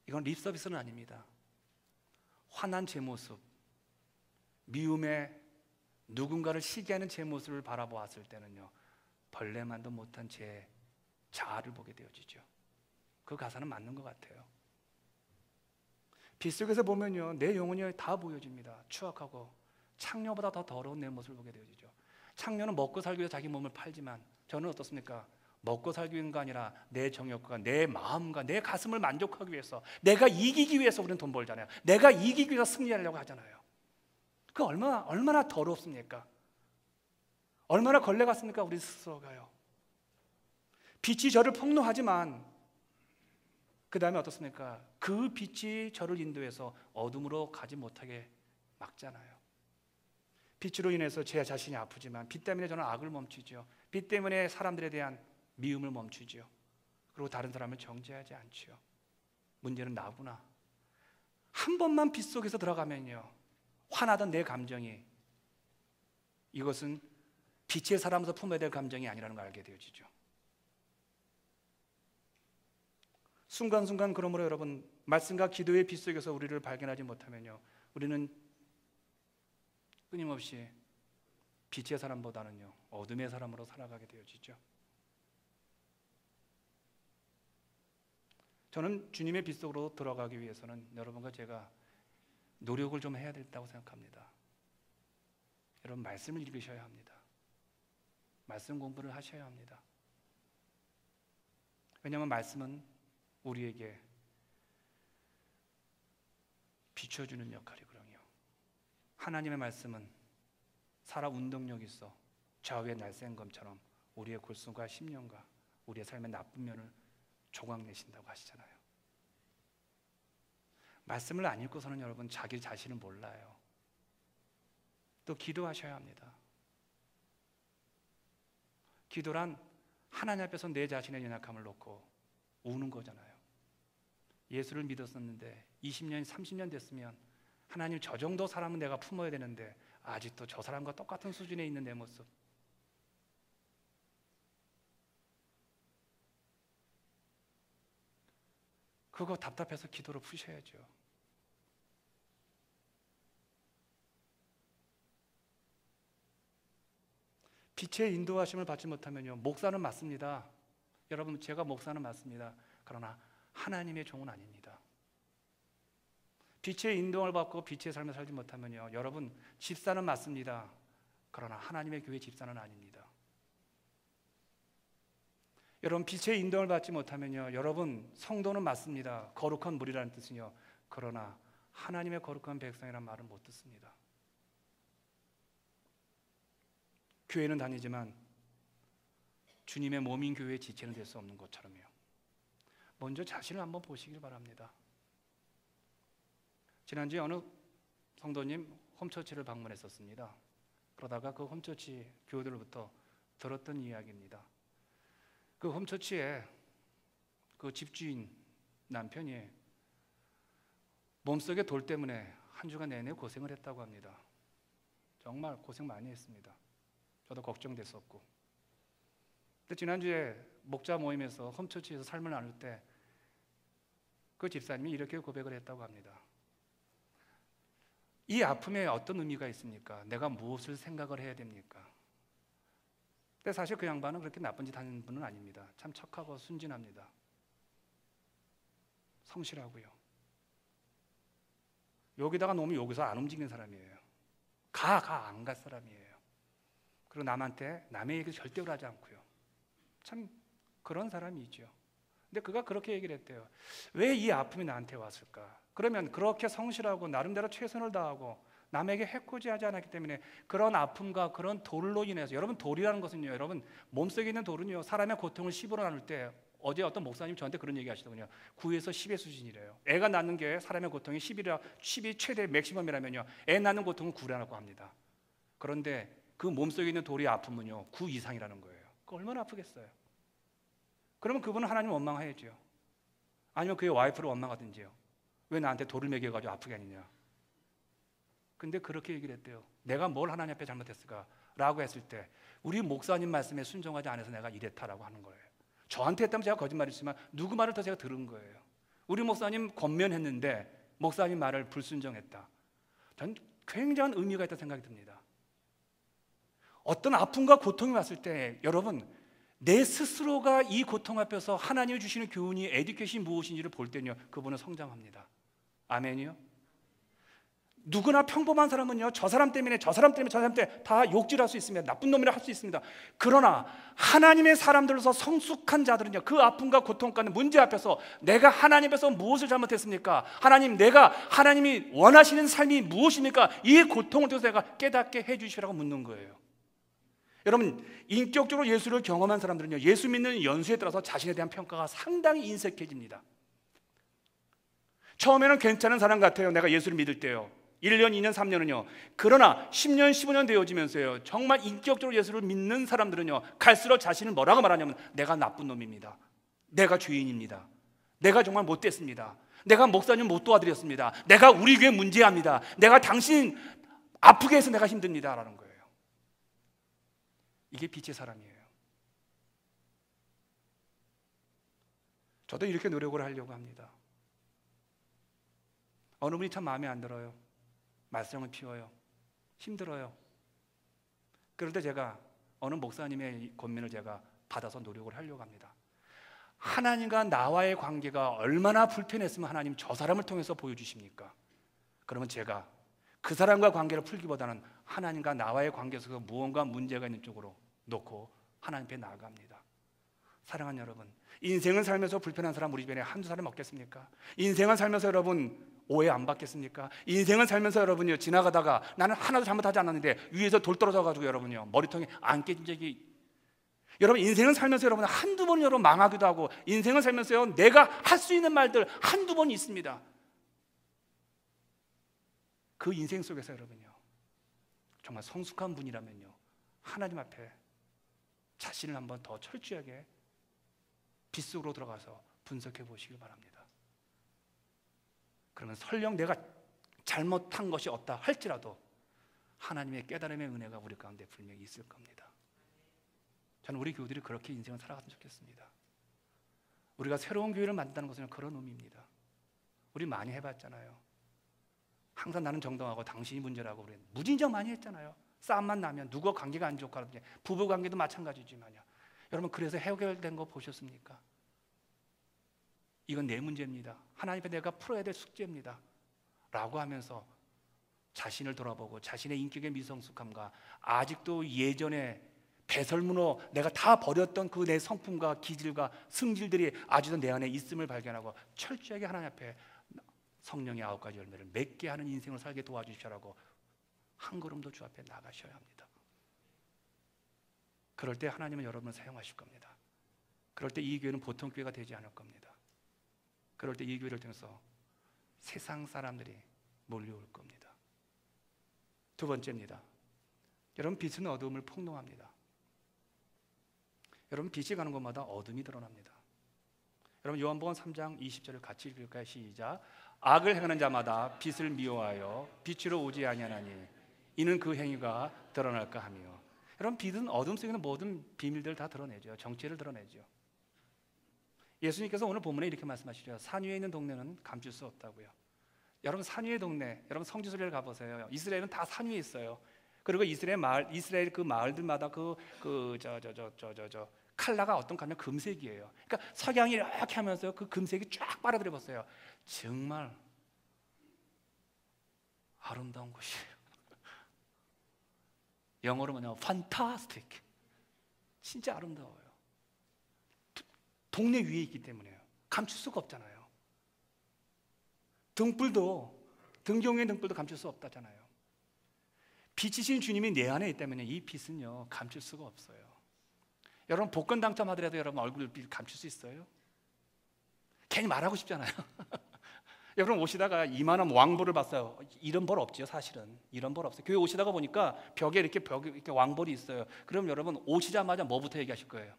이건 립서비스는 아닙니다. 화난 제 모습, 미움에 누군가를 시기하는 제 모습을 바라보았을 때는요 벌레만도 못한 제 자아를 보게 되어지죠. 그 가사는 맞는 것 같아요. 빛 속에서 보면요 내 영혼이 다 보여집니다. 추악하고 창녀보다 더 더러운 내 모습을 보게 되어지죠. 창녀는 먹고 살기 위해 자기 몸을 팔지만 저는 어떻습니까? 먹고 살기 위한 거 아니라 내 정욕과 내 마음과 내 가슴을 만족하기 위해서, 내가 이기기 위해서 우리는 돈 벌잖아요. 내가 이기기 위해서 승리하려고 하잖아요. 그 얼마나 더럽습니까? 얼마나 걸레 같습니까? 우리 스스로가요. 빛이 저를 폭로하지만 그 다음에 어떻습니까? 그 빛이 저를 인도해서 어둠으로 가지 못하게 막잖아요. 빛으로 인해서 제 자신이 아프지만 빛 때문에 저는 악을 멈추죠. 빛 때문에 사람들에 대한 미움을 멈추죠. 그리고 다른 사람을 정죄하지 않죠. 문제는 나구나. 한 번만 빛 속에서 들어가면요, 화나던 내 감정이, 이것은 빛의 사람으로서 품어야 될 감정이 아니라는 걸 알게 되어지죠. 순간순간 그러므로 여러분, 말씀과 기도의 빛 속에서 우리를 발견하지 못하면요, 우리는 끊임없이 빛의 사람보다는요 어둠의 사람으로 살아가게 되어지죠. 저는 주님의 빛 속으로 들어가기 위해서는 여러분과 제가 노력을 좀 해야 된다고 생각합니다. 여러분, 말씀을 읽으셔야 합니다. 말씀 공부를 하셔야 합니다. 왜냐하면 말씀은 우리에게 비춰주는 역할이거든요. 하나님의 말씀은 살아 운동력이 있어 좌우의 날쌘검처럼 우리의 골수과 심령과 우리의 삶의 나쁜 면을 조각내신다고 하시잖아요. 말씀을 안 읽고서는 여러분 자기 자신을 몰라요. 또 기도하셔야 합니다. 기도란 하나님 앞에서 내 자신의 연약함을 놓고 우는 거잖아요. 예수를 믿었었는데 20년, 30년 됐으면 하나님, 저 정도 사람은 내가 품어야 되는데 아직도 저 사람과 똑같은 수준에 있는 내 모습, 그거 답답해서 기도로 푸셔야죠. 빛의 인도하심을 받지 못하면요, 목사는 맞습니다. 여러분, 제가 목사는 맞습니다. 그러나 하나님의 종은 아닙니다. 빛의 인도를 받고 빛의 삶을 살지 못하면요, 여러분, 집사는 맞습니다. 그러나 하나님의 교회 집사는 아닙니다. 여러분, 빛의 인도를 받지 못하면요, 여러분, 성도는 맞습니다. 거룩한 무리라는 뜻은요, 그러나 하나님의 거룩한 백성이라는 말은 못 듣습니다. 교회는 다니지만 주님의 몸인 교회의 지체는 될 수 없는 것처럼요. 먼저 자신을 한번 보시길 바랍니다. 지난주에 어느 성도님 홈처치를 방문했었습니다. 그러다가 그 홈처치 교우들로부터 들었던 이야기입니다. 그 홈처치에 그 집주인 남편이 몸속에 돌 때문에 한 주간 내내 고생을 했다고 합니다. 정말 고생 많이 했습니다. 저도 걱정됐었고. 근데 지난주에 목자 모임에서 홈처치에서 삶을 나눌 때 그 집사님이 이렇게 고백을 했다고 합니다. 이 아픔에 어떤 의미가 있습니까? 내가 무엇을 생각을 해야 됩니까? 근데 사실 그 양반은 그렇게 나쁜 짓 하는 분은 아닙니다. 참 착하고 순진합니다. 성실하고요. 여기다가 놓으면 여기서 안 움직이는 사람이에요. 안 갈 사람이에요. 그리고 남의 얘기 절대로 하지 않고요. 참 그런 사람이죠. 근데 그가 그렇게 얘기를 했대요. 왜 이 아픔이 나한테 왔을까? 그러면 그렇게 성실하고 나름대로 최선을 다하고 남에게 해코지하지 않았기 때문에 그런 아픔과 그런 돌로 인해서, 여러분, 돌이라는 것은요, 여러분, 몸속에 있는 돌은요, 사람의 고통을 10으로 나눌 때, 어제 어떤 목사님 저한테 그런 얘기 하시더군요. 9에서 10의 수준이래요. 애가 낳는 게 사람의 고통이 10이 최대 맥시멈이라면요, 애 낳는 고통은 9라고 합니다. 그런데 그 몸속에 있는 돌의 아픔은요, 9 이상이라는 거예요. 그 얼마나 아프겠어요. 그러면 그분은 하나님 원망해야죠. 아니면 그의 와이프를 원망하든지요. 왜 나한테 돌을 매겨가지고 아프게 하느냐. 근데 그렇게 얘기를 했대요. 내가 뭘 하나님 앞에 잘못했을까? 라고 했을 때 우리 목사님 말씀에 순종하지 않아서 내가 이랬다라고 하는 거예요. 저한테 했다면 제가 거짓말했지만 누구 말을 더 제가 들은 거예요. 우리 목사님 권면했는데 목사님 말을 불순종했다. 전 굉장한 의미가 있다고 생각이 듭니다. 어떤 아픔과 고통이 왔을 때 여러분, 내 스스로가 이 고통 앞에서 하나님이 주시는 교훈이, 에듀케이션이 무엇인지를 볼 때는요, 그분은 성장합니다. 아멘이요? 누구나 평범한 사람은요, 저 사람 때문에 저 사람 때문에 다 욕질할 수 있습니다. 나쁜 놈이라 할 수 있습니다. 그러나 하나님의 사람들로서 성숙한 자들은요, 그 아픔과 고통과 문제 앞에서 내가 하나님 앞에서 무엇을 잘못했습니까? 하나님, 내가 하나님이 원하시는 삶이 무엇입니까? 이 고통을 통해서 내가 깨닫게 해주시라고 묻는 거예요. 여러분, 인격적으로 예수를 경험한 사람들은요, 예수 믿는 연수에 따라서 자신에 대한 평가가 상당히 인색해집니다. 처음에는 괜찮은 사람 같아요. 내가 예수를 믿을 때요, 1년, 2년, 3년은요. 그러나 10년, 15년 되어지면서요, 정말 인격적으로 예수를 믿는 사람들은요, 갈수록 자신을 뭐라고 말하냐면, 내가 나쁜 놈입니다. 내가 죄인입니다. 내가 정말 못됐습니다. 내가 목사님 못 도와드렸습니다. 내가 우리 교회 문제합니다. 내가 당신 아프게 해서 내가 힘듭니다 라는 거예요. 이게 빛의 사람이에요. 저도 이렇게 노력을 하려고 합니다. 어느 분이 참 마음에 안 들어요. 말썽을 피워요. 힘들어요. 그럴 때 제가 어느 목사님의 권면을 제가 받아서 노력을 하려고 합니다. 하나님과 나와의 관계가 얼마나 불편했으면 하나님 저 사람을 통해서 보여주십니까? 그러면 제가 그 사람과 관계를 풀기보다는 하나님과 나와의 관계 속에서 무언가 문제가 있는 쪽으로 놓고 하나님 앞에 나아갑니다. 사랑하는 여러분, 인생을 살면서 불편한 사람 우리 주변에 한두 사람 없겠습니까? 인생을 살면서 여러분 오해 안 받겠습니까? 인생을 살면서 여러분요, 지나가다가 나는 하나도 잘못하지 않았는데 위에서 돌 떨어져가지고 여러분요, 머리통이 안 깨진 적이, 여러분 인생을 살면서 여러분 한두 번 여러분 망하기도 하고, 인생을 살면서요, 내가 할 수 있는 말들 한두 번 있습니다. 그 인생 속에서 여러분요, 정말 성숙한 분이라면요, 하나님 앞에 자신을 한번 더 철저하게 빗속으로 들어가서 분석해 보시길 바랍니다. 그러면 설령 내가 잘못한 것이 없다 할지라도 하나님의 깨달음의 은혜가 우리 가운데 분명히 있을 겁니다. 저는 우리 교우들이 그렇게 인생을 살아갔으면 좋겠습니다. 우리가 새로운 교회를 만든다는 것은 그런 의미입니다. 우리 많이 해봤잖아요. 항상 나는 정당하고 당신이 문제라고 우리 무진장 많이 했잖아요. 싸움만 나면 누구와 관계가 안 좋고 하든지, 부부 관계도 마찬가지지만요. 여러분, 그래서 해결된 거 보셨습니까? 이건 내 문제입니다. 하나님 앞에 내가 풀어야 될 숙제입니다 라고 하면서 자신을 돌아보고 자신의 인격의 미성숙함과 아직도 예전에 배설문호 내가 다 버렸던 그 내 성품과 기질과 승질들이 아직도 내 안에 있음을 발견하고 철저하게 하나님 앞에 성령의 9가지 열매를 맺게 하는 인생을 살게 도와주시라고 한 걸음 더 주 앞에 나가셔야 합니다. 그럴 때 하나님은 여러분을 사용하실 겁니다. 그럴 때 이 교회는 보통 교회가 되지 않을 겁니다. 그럴 때 이 교회를 통해서 세상 사람들이 몰려올 겁니다. 두 번째입니다. 여러분, 빛은 어둠을 폭로합니다. 여러분, 빛이 가는 곳마다 어둠이 드러납니다. 여러분, 요한복음 3장 20절을 같이 읽을까요? 시작. 악을 행하는 자마다 빛을 미워하여 빛으로 오지 아니하나니 이는 그 행위가 드러날까 하며. 여러분, 빛은 어둠 속에 있는 모든 비밀들을 다 드러내죠. 정체를 드러내죠. 예수님께서 오늘 본문에 이렇게 말씀하시죠. 산 위에 있는 동네는 감출 수 없다고요. 여러분, 산 위의 동네, 여러분 성지순례를 가보세요. 이스라엘은 다 산 위에 있어요. 그리고 이스라엘 그 마을들마다 칼라가 어떤 가면 금색이에요. 그러니까 석양이 이렇게 하면서 그 금색이 쫙 빨아들여 봤어요. 정말 아름다운 곳이에요. 영어로 뭐냐면 fantastic. 진짜 아름다워요. 동네 위에 있기 때문에요. 감출 수가 없잖아요. 등경의 등불도 감출 수 없다잖아요. 빛이신 주님이 내 안에 있다면 이 빛은요, 감출 수가 없어요. 여러분, 복권 당첨하더라도 여러분 얼굴 빛 감출 수 있어요? 괜히 말하고 싶잖아요. 여러분, 오시다가 이만한 왕볼을 봤어요. 이런 볼 없죠, 사실은. 이런 볼 없어요. 교회 오시다가 보니까 벽에 이렇게 왕볼이 있어요. 그럼 여러분 오시자마자 뭐부터 얘기하실 거예요?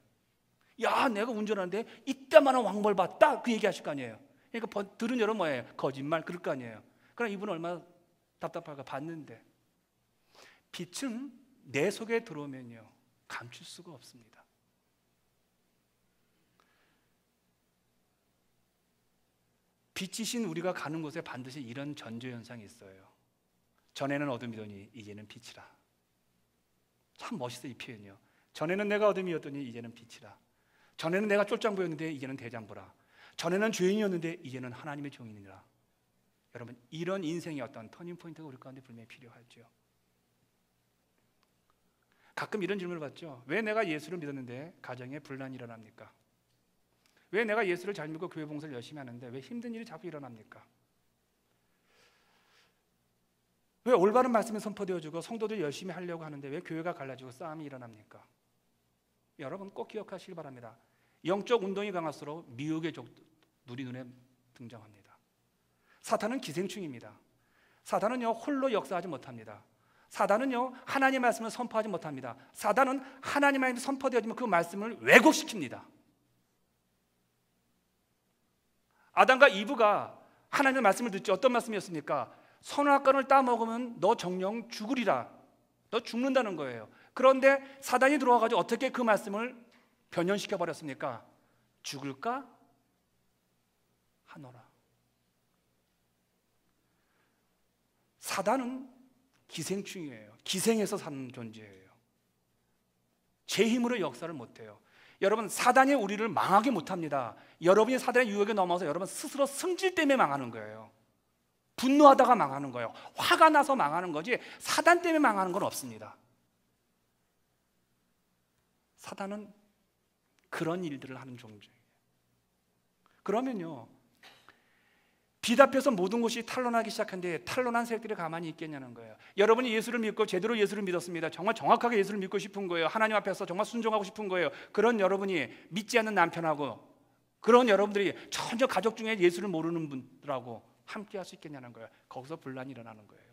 야, 내가 운전하는데 이때만한 왕볼 봤다, 그 얘기하실 거 아니에요. 그러니까 들은 여러분 뭐예요? 거짓말, 그럴 거 아니에요. 그럼 이분은 얼마나 답답할까. 봤는데 빛은 내 속에 들어오면요, 감출 수가 없습니다. 빛이신 우리가 가는 곳에 반드시 이런 전조현상이 있어요. 전에는 어둠이더니 이제는 빛이라. 참 멋있어요, 이 표현이요. 전에는 내가 어둠이었더니 이제는 빛이라. 전에는 내가 쫄장부였는데 이제는 대장부라. 전에는 죄인이었는데 이제는 하나님의 종이니라. 여러분, 이런 인생의 어떤 터닝포인트가 우리 가운데 분명히 필요하죠. 가끔 이런 질문을 받죠. 왜 내가 예수를 믿었는데 가정에 분란이 일어납니까? 왜 내가 예수를 잘 믿고 교회 봉사를 열심히 하는데 왜 힘든 일이 자꾸 일어납니까? 왜 올바른 말씀이 선포되어지고 성도들이 열심히 하려고 하는데 왜 교회가 갈라지고 싸움이 일어납니까? 여러분 꼭 기억하시기 바랍니다. 영적 운동이 강할수록 미혹의 적도 우리 눈에 등장합니다. 사탄은 기생충입니다. 사탄은요 홀로 역사하지 못합니다. 사단은요 하나님의 말씀을 선포하지 못합니다. 사단은 하나님의 말씀이 선포되어지면 그 말씀을 왜곡시킵니다. 아담과 이브가 하나님의 말씀을 듣지 어떤 말씀이었습니까? 선악과를 따먹으면 너 정령 죽으리라. 너 죽는다는 거예요. 그런데 사단이 들어와가지고 어떻게 그 말씀을 변형시켜 버렸습니까? 죽을까 하노라. 사단은 기생충이에요. 기생해서 사는 존재예요. 제 힘으로 역사를 못해요. 여러분 사단이 우리를 망하게 못합니다. 여러분이 사단의 유혹에 넘어서 여러분 스스로 승질 때문에 망하는 거예요. 분노하다가 망하는 거예요. 화가 나서 망하는 거지 사단 때문에 망하는 건 없습니다. 사단은 그런 일들을 하는 존재예요. 그러면요 빛 앞에서 모든 것이 탄론하기 시작한데 탄론한 세력들이 가만히 있겠냐는 거예요. 여러분이 예수를 믿고 제대로 예수를 믿었습니다. 정말 정확하게 예수를 믿고 싶은 거예요. 하나님 앞에서 정말 순종하고 싶은 거예요. 그런 여러분이 믿지 않는 남편하고 그런 여러분들이 전혀 가족 중에 예수를 모르는 분들하고 함께 할 수 있겠냐는 거예요. 거기서 분란이 일어나는 거예요.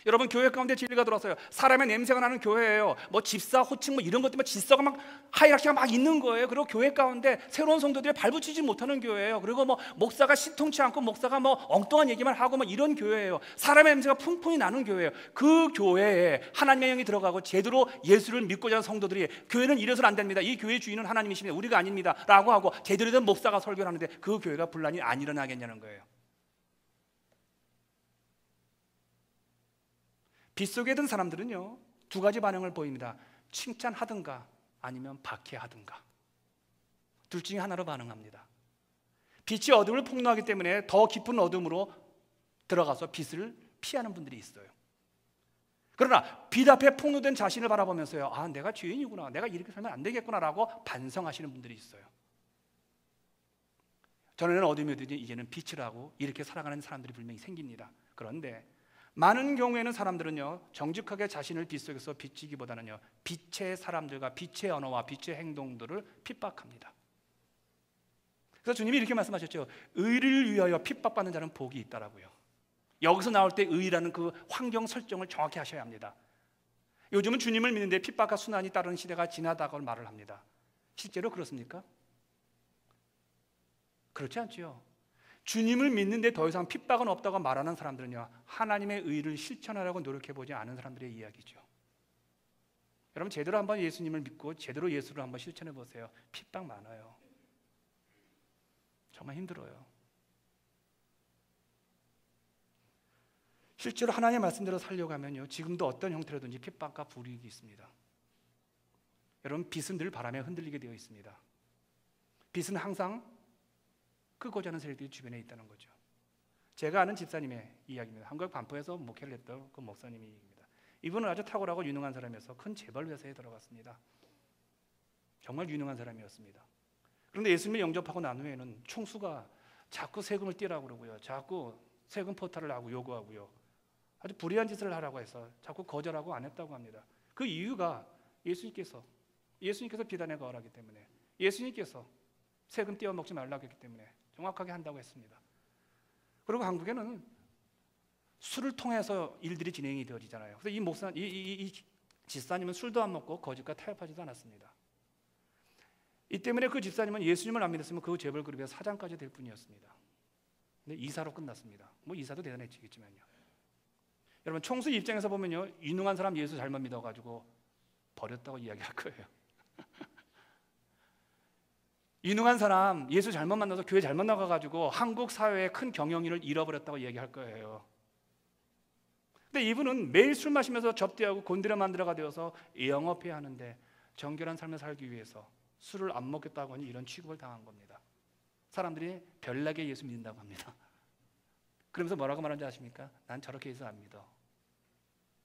여러분 교회 가운데 진리가 들어왔어요. 사람의 냄새가 나는 교회예요. 뭐 집사, 호칭 뭐 이런 것 때문에 질서가 막 하이라키가 막 있는 거예요. 그리고 교회 가운데 새로운 성도들이 발붙이지 못하는 교회예요. 그리고 뭐 목사가 신통치 않고 목사가 뭐 엉뚱한 얘기만 하고 뭐 이런 교회예요. 사람의 냄새가 풍풍이 나는 교회예요. 그 교회에 하나님의 영이 들어가고 제대로 예수를 믿고자 하는 성도들이 교회는 이래서는 안 됩니다. 이 교회의 주인은 하나님이십니다. 우리가 아닙니다. 라고 하고 제대로 된 목사가 설교를 하는데 그 교회가 분란이 안 일어나겠냐는 거예요. 빗속에 든 사람들은요 두 가지 반응을 보입니다. 칭찬하든가 아니면 박해하든가 둘 중에 하나로 반응합니다. 빛이 어둠을 폭로하기 때문에 더 깊은 어둠으로 들어가서 빛을 피하는 분들이 있어요. 그러나 빛 앞에 폭로된 자신을 바라보면서요 아 내가 죄인이구나, 내가 이렇게 살면 안 되겠구나 라고 반성하시는 분들이 있어요. 전에는 어둠이었더니 이제는 빛이라고 이렇게 살아가는 사람들이 분명히 생깁니다. 그런데 많은 경우에는 사람들은요 정직하게 자신을 빛 속에서 비치기보다는요 빛의 사람들과 빛의 언어와 빛의 행동들을 핍박합니다. 그래서 주님이 이렇게 말씀하셨죠. 의를 위하여 핍박받는 자는 복이 있다라고요. 여기서 나올 때 의라는 그 환경 설정을 정확히 하셔야 합니다. 요즘은 주님을 믿는데 핍박과 순환이 따르는 시대가 지나다고 말을 합니다. 실제로 그렇습니까? 그렇지 않지요. 주님을 믿는데 더 이상 핍박은 없다고 말하는 사람들은요 하나님의 의를 실천하려고 노력해보지 않은 사람들의 이야기죠. 여러분 제대로 한번 예수님을 믿고 제대로 예수를 한번 실천해보세요. 핍박 많아요. 정말 힘들어요. 실제로 하나님의 말씀대로 살려고 하면요 지금도 어떤 형태로든지 핍박과 불이익이 있습니다. 여러분 빛은 늘 바람에 흔들리게 되어 있습니다. 빛은 항상 끄고자 하는 세력들이 주변에 있다는 거죠. 제가 아는 집사님의 이야기입니다. 한국 반포에서 목회를 했던 그 목사님의 얘기입니다. 이분은 아주 탁월하고 유능한 사람이어서 큰 재벌 회사에 들어갔습니다. 정말 유능한 사람이었습니다. 그런데 예수님을 영접하고 난 후에는 총수가 자꾸 세금을 떼라고 그러고요. 자꾸 세금 포탈을 하고 요구하고요. 아주 불의한 짓을 하라고 해서 자꾸 거절하고 안 했다고 합니다. 그 이유가 예수님께서 비단에 거하기 때문에 예수님께서 세금 떼어 먹지 말라고 했기 때문에 정확하게 한다고 했습니다. 그리고 한국에는 술을 통해서 일들이 진행이 되어지잖아요. 그래서 이 집사님은 술도 안 먹고 거짓과 타협하지도 않았습니다. 이 때문에 그 집사님은 예수님을 안 믿었으면 그 재벌 그룹의 사장까지 될 뿐이었습니다. 근데 이사로 끝났습니다. 뭐 이사도 대단했지만요. 여러분 총수 입장에서 보면요 유능한 사람 예수 잘못 믿어가지고 버렸다고 이야기할 거예요. 유능한 사람 예수 잘못 만나서 교회 잘못 나가가지고 한국 사회의 큰 경영인을 잃어버렸다고 얘기할 거예요. 근데 이분은 매일 술 마시면서 접대하고 곤드레 만들어가 되어서 영업해야 하는데 정결한 삶을 살기 위해서 술을 안 먹겠다고 하니 이런 취급을 당한 겁니다. 사람들이 별나게 예수 믿는다고 합니다. 그러면서 뭐라고 말하는지 아십니까? 난 저렇게 해서 안 믿어.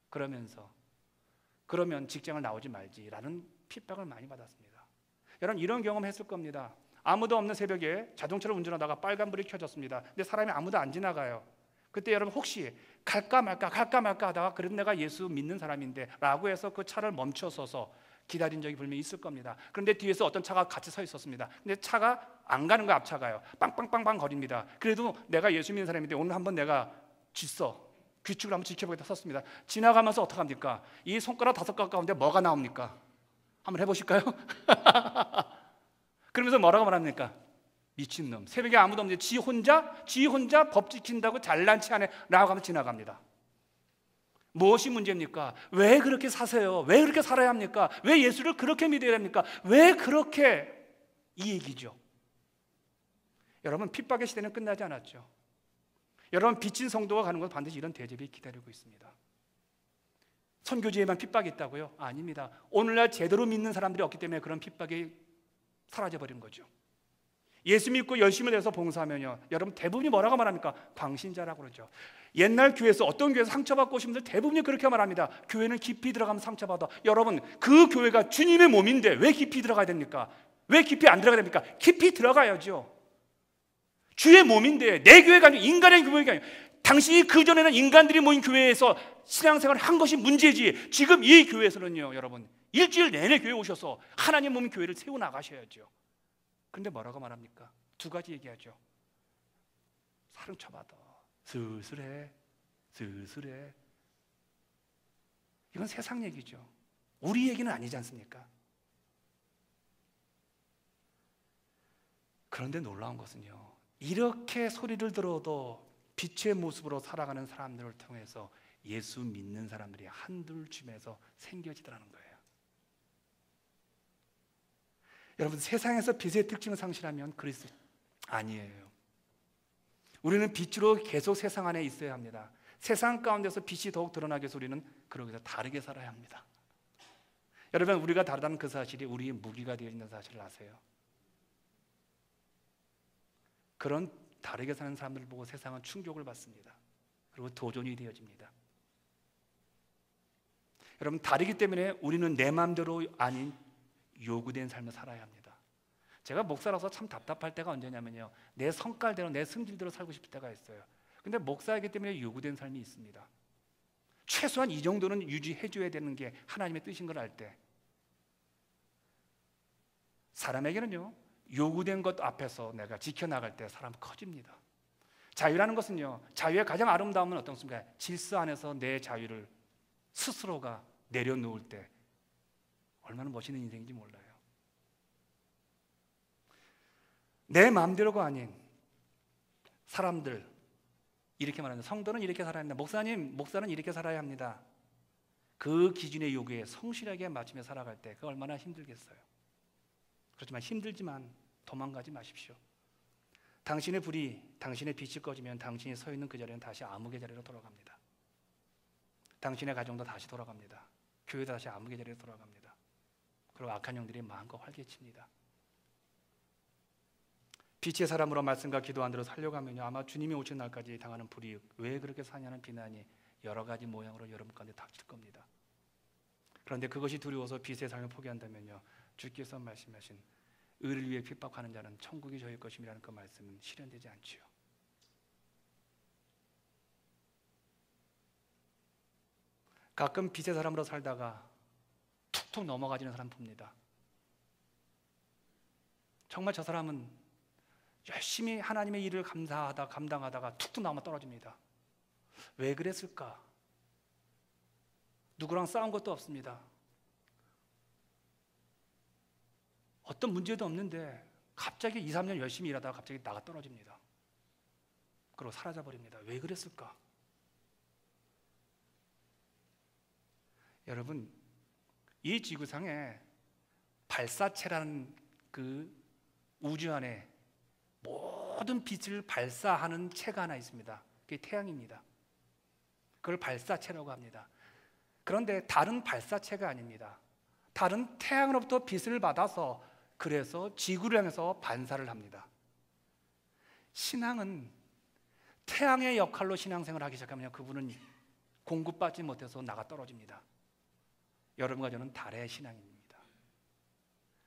그러면 직장을 나오지 말지라는 핍박을 많이 받았습니다. 여러분 이런 경험 했을 겁니다. 아무도 없는 새벽에 자동차를 운전하다가 빨간불이 켜졌습니다. 근데 사람이 아무도 안 지나가요. 그때 여러분 혹시 갈까 말까 하다가 그래도 내가 예수 믿는 사람인데 라고 해서 그 차를 멈춰서서 기다린 적이 분명히 있을 겁니다. 그런데 뒤에서 어떤 차가 같이 서 있었습니다. 근데 차가 안 가는 거야. 앞차가요. 빵빵빵빵 거립니다. 그래도 내가 예수 믿는 사람인데 오늘 한번 내가 규칙을 한번 지켜보겠다 섰습니다. 지나가면서 어떡합니까? 이 손가락 5가지 가운데 뭐가 나옵니까? 한번 해보실까요? 그러면서 뭐라고 말합니까? 미친놈, 새벽에 아무도 없는데 지 혼자 법 지킨다고 잘난 체 하네 라고 하면서 지나갑니다. 무엇이 문제입니까? 왜 그렇게 사세요? 왜 그렇게 살아야 합니까? 왜 예수를 그렇게 믿어야 합니까? 왜 그렇게? 이 얘기죠. 여러분 핍박의 시대는 끝나지 않았죠. 여러분 빚진 성도가 가는 건 반드시 이런 대접이 기다리고 있습니다. 선교지에만 핍박이 있다고요? 아닙니다. 오늘날 제대로 믿는 사람들이 없기 때문에 그런 핍박이 사라져버린 거죠. 예수 믿고 열심을 내서 봉사하면요, 여러분 대부분이 뭐라고 말합니까? 광신자라고 그러죠. 옛날 교회에서 어떤 교회에서 상처받고 오신 분들 대부분이 그렇게 말합니다. 교회는 깊이 들어가면 상처받아. 여러분 그 교회가 주님의 몸인데 왜 깊이 들어가야 됩니까? 왜 깊이 안 들어가야 됩니까? 깊이 들어가야죠. 주의 몸인데 내 교회가 아니고 인간의 교회가 아니고, 당신이 그전에는 인간들이 모인 교회에서 신앙생활을 한 것이 문제지, 지금 이 교회에서는요 여러분 일주일 내내 교회에 오셔서 하나님 몸 교회를 세워나가셔야죠. 그런데 뭐라고 말합니까? 2가지 얘기하죠. 상처받아. 슬슬해. 이건 세상 얘기죠. 우리 얘기는 아니지 않습니까? 그런데 놀라운 것은요, 이렇게 소리를 들어도 빛의 모습으로 살아가는 사람들을 통해서 예수 믿는 사람들이 한둘쯤에서 생겨지더라는 거예요. 여러분 세상에서 빛의 특징을 상실하면 그리스도 아니에요. 우리는 빛으로 계속 세상 안에 있어야 합니다. 세상 가운데서 빛이 더욱 드러나기 위해서 우리는 그러기서 다르게 살아야 합니다. 여러분 우리가 다르다는 그 사실이 우리의 무기가 되어 있는 사실을 아세요? 그런 다르게 사는 사람들을 보고 세상은 충격을 받습니다. 그리고 도전이 되어집니다. 여러분 다르기 때문에 우리는 내 마음대로 아닌 요구된 삶을 살아야 합니다. 제가 목사라서 참 답답할 때가 언제냐면요, 내 성깔대로 내 승질대로 살고 싶을 때가 있어요. 근데 목사이기 때문에 요구된 삶이 있습니다. 최소한 이 정도는 유지해줘야 되는 게 하나님의 뜻인 걸 알 때, 사람에게는요 요구된 것 앞에서 내가 지켜나갈 때 사람 커집니다. 자유라는 것은요, 자유의 가장 아름다움은 어떤 것입니까? 질서 안에서 내 자유를 스스로가 내려놓을 때 얼마나 멋있는 인생인지 몰라요. 내 마음대로가 아닌 사람들, 이렇게 말합니다. 성도는 이렇게 살아야 합니다. 목사는 이렇게 살아야 합니다. 그 기준의 요구에 성실하게 맞추며 살아갈 때 그 얼마나 힘들겠어요. 그렇지만 힘들지만 도망가지 마십시오. 당신의 빛이 꺼지면 당신이 서 있는 그 자리는 다시 암흑의 자리로 돌아갑니다. 당신의 가정도 다시 돌아갑니다. 교회도 다시 암흑의 자리로 돌아갑니다. 그리고 악한 영들이 마음껏 활개칩니다. 빛의 사람으로 말씀과 기도 안대로 살려가면요, 아마 주님이 오신 날까지 당하는 불이 왜 그렇게 사냐는 비난이 여러 가지 모양으로 여러분 가운데 닥칠 겁니다. 그런데 그것이 두려워서 빛의 삶을 포기한다면요, 주께서 말씀하신 의를 위해 핍박하는 자는 천국이 저희 것임이라는 그 말씀은 실현되지 않지요. 가끔 빛의 사람으로 살다가 툭툭 넘어가지는 사람 봅니다. 정말 저 사람은 열심히 하나님의 일을 감당하다가 툭툭 넘어 떨어집니다. 왜 그랬을까? 누구랑 싸운 것도 없습니다. 어떤 문제도 없는데 갑자기 2, 3년 열심히 일하다가 갑자기 나가 떨어집니다. 그리고 사라져버립니다. 왜 그랬을까? 여러분, 이 지구상에 발사체라는 그 우주 안에 모든 빛을 발사하는 체가 하나 있습니다. 그게 태양입니다. 그걸 발사체라고 합니다. 그런데 다른 발사체가 아닙니다. 다른 태양으로부터 빛을 받아서 그래서 지구를 향해서 반사를 합니다. 신앙은 태양의 역할로 신앙생활을 하기 시작하면 그분은 공급받지 못해서 나가 떨어집니다. 여러분과 저는 달의 신앙입니다.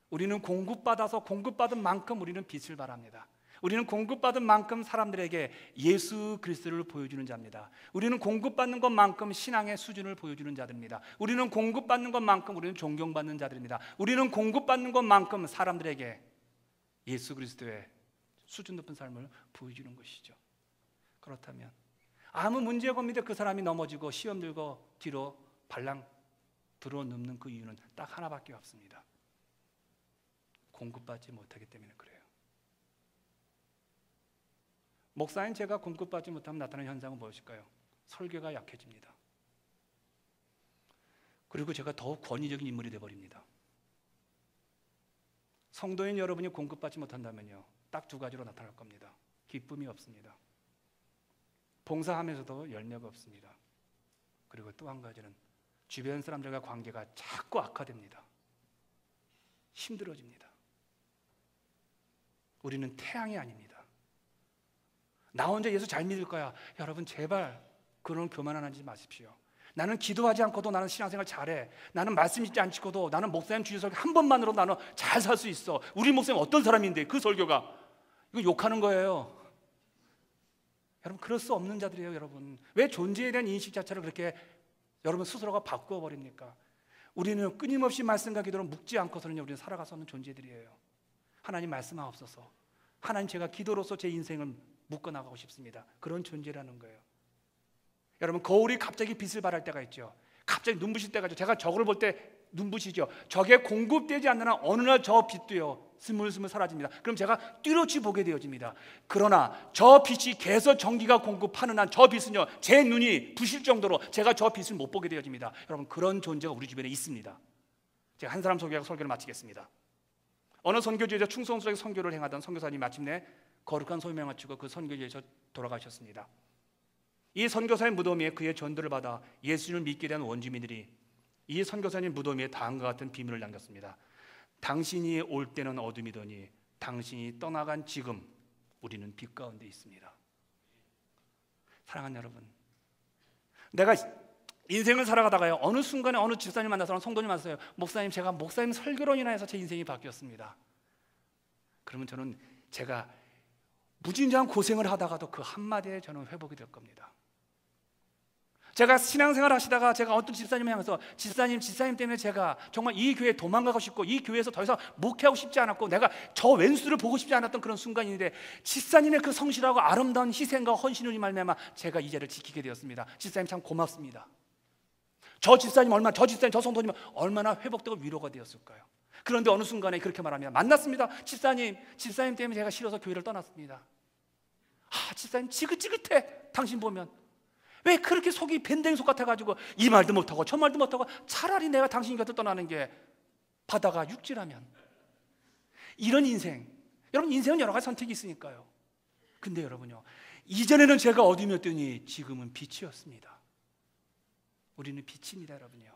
우리는 공급받아서 공급받은 만큼 우리는 빛을 발합니다. 우리는 공급받은 만큼 사람들에게 예수 그리스도를 보여주는 자입니다. 우리는 공급받는 것만큼 신앙의 수준을 보여주는 자들입니다. 우리는 공급받는 것만큼 우리는 존경받는 자들입니다. 우리는 공급받는 것만큼 사람들에게 예수 그리스도의 수준 높은 삶을 보여주는 것이죠. 그렇다면 아무 문제가 없는데 그 사람이 넘어지고 시험 들고 뒤로 발랑 들어 눕는 그 이유는 딱 하나밖에 없습니다. 공급받지 못하기 때문에 그래요. 목사인 제가 공급받지 못하면 나타나는 현상은 무엇일까요? 설교가 약해집니다. 그리고 제가 더욱 권위적인 인물이 되어버립니다. 성도인 여러분이 공급받지 못한다면요, 딱 두 가지로 나타날 겁니다. 기쁨이 없습니다. 봉사하면서도 열매가 없습니다. 그리고 또 한 가지는 주변 사람들과 관계가 자꾸 악화됩니다. 힘들어집니다. 우리는 태양이 아닙니다. 나 혼자 예수 잘 믿을 거야. 여러분 제발 그런 교만은 하지 마십시오. 나는 기도하지 않고도 나는 신앙생활 잘해. 나는 말씀 읽지 않고도 나는 목사님 주일 설교 한 번만으로 나는 잘 살 수 있어. 우리 목사님 어떤 사람인데 그 설교가 이거 욕하는 거예요. 여러분 그럴 수 없는 자들이에요. 여러분 왜 존재에 대한 인식 자체를 그렇게 여러분 스스로가 바꾸어 버립니까? 우리는 끊임없이 말씀과 기도로 묵지 않고서는 우리는 살아갈 수 없는 존재들이에요. 하나님 말씀하옵소서. 하나님 제가 기도로서 제 인생을 묶어나가고 싶습니다. 그런 존재라는 거예요. 여러분 거울이 갑자기 빛을 발할 때가 있죠. 갑자기 눈부실 때가 있죠. 제가 저걸 볼 때 눈부시죠. 저게 공급되지 않는 한 어느 날 저 빛도요 스물스물 사라집니다. 그럼 제가 뚜렷이 보게 되어집니다. 그러나 저 빛이 계속 전기가 공급하는 한 저 빛은요 제 눈이 부실 정도로 제가 저 빛을 못 보게 되어집니다. 여러분 그런 존재가 우리 주변에 있습니다. 제가 한 사람 소개하고 설교를 마치겠습니다. 어느 선교지에서 충성스럽게 선교를 행하던 선교사님이 마침내 거룩한 소명을 마치고 그 선교지에서 돌아가셨습니다. 이 선교사의 무덤 위에 그의 전도를 받아 예수님을 믿게 된 원주민들이 이 선교사님 무덤 위에 다음과 같은 비밀을 남겼습니다. 당신이 올 때는 어둠이더니 당신이 떠나간 지금 우리는 빛 가운데 있습니다. 사랑하는 여러분, 내가 인생을 살아가다가요 어느 순간에 어느 집사님 만나서 성도님 만났어요. 목사님 제가 목사님 설교로 인해서 제 인생이 바뀌었습니다. 그러면 저는 제가 무진장 고생을 하다가도 그 한마디에 저는 회복이 될 겁니다. 제가 신앙생활 하시다가 제가 어떤 집사님 향해서 집사님 때문에 제가 정말 이 교회에 도망가고 싶고 이 교회에서 더 이상 목회하고 싶지 않았고 내가 저 왼수를 보고 싶지 않았던 그런 순간인데 집사님의 그 성실하고 아름다운 희생과 헌신으로 말미암아 제가 이 자리를 지키게 되었습니다. 집사님 참 고맙습니다. 저 집사님 저 성도님 얼마나 회복되고 위로가 되었을까요? 그런데 어느 순간에 그렇게 말합니다. 만났습니다. 집사님 때문에 제가 싫어서 교회를 떠났습니다. 집사님 지긋지긋해. 당신 보면 왜 그렇게 속이 밴댕이 속 같아가지고 이 말도 못하고 저 말도 못하고 차라리 내가 당신 곁을 떠나는 게 바다가 육지라면. 이런 인생, 여러분 인생은 여러 가지 선택이 있으니까요. 근데 여러분요 이전에는 제가 어둠이었더니 지금은 빛이었습니다. 우리는 빛입니다 여러분요.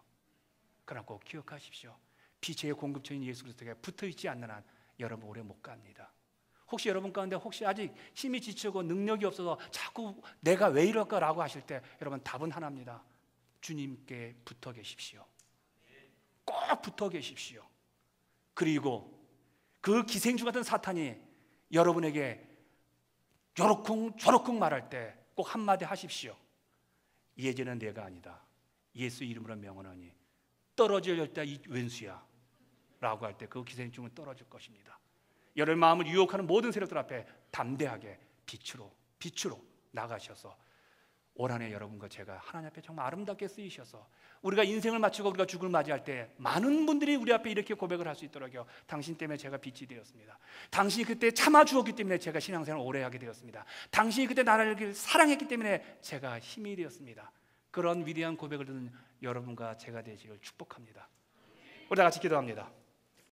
그러나 꼭 기억하십시오. 빛의 공급처인 예수 그리스도에 붙어있지 않는 한 여러분 오래 못 갑니다. 혹시 여러분 가운데 혹시 아직 힘이 지치고 능력이 없어서 자꾸 내가 왜 이럴까라고 하실 때 여러분 답은 하나입니다. 주님께 붙어 계십시오. 꼭 붙어 계십시오. 그리고 그 기생충 같은 사탄이 여러분에게 요렇쿵 말할 때 꼭 한마디 하십시오. 예전엔 내가 아니다. 예수 이름으로 명언하니 떨어질 열대 이 왼수야 라고 할 때 그 기생충은 떨어질 것입니다. 여러분 마음을 유혹하는 모든 세력들 앞에 담대하게 빛으로 나가셔서 올 한 해 여러분과 제가 하나님 앞에 정말 아름답게 쓰이셔서 우리가 인생을 마치고 우리가 죽음을 맞이할 때 많은 분들이 우리 앞에 이렇게 고백을 할 수 있도록요. 당신 때문에 제가 빛이 되었습니다. 당신이 그때 참아 주었기 때문에 제가 신앙생활을 오래 하게 되었습니다. 당신이 그때 나를 사랑했기 때문에 제가 힘이 되었습니다. 그런 위대한 고백을 듣는 여러분과 제가 되시길 축복합니다. 우리 다 같이 기도합니다.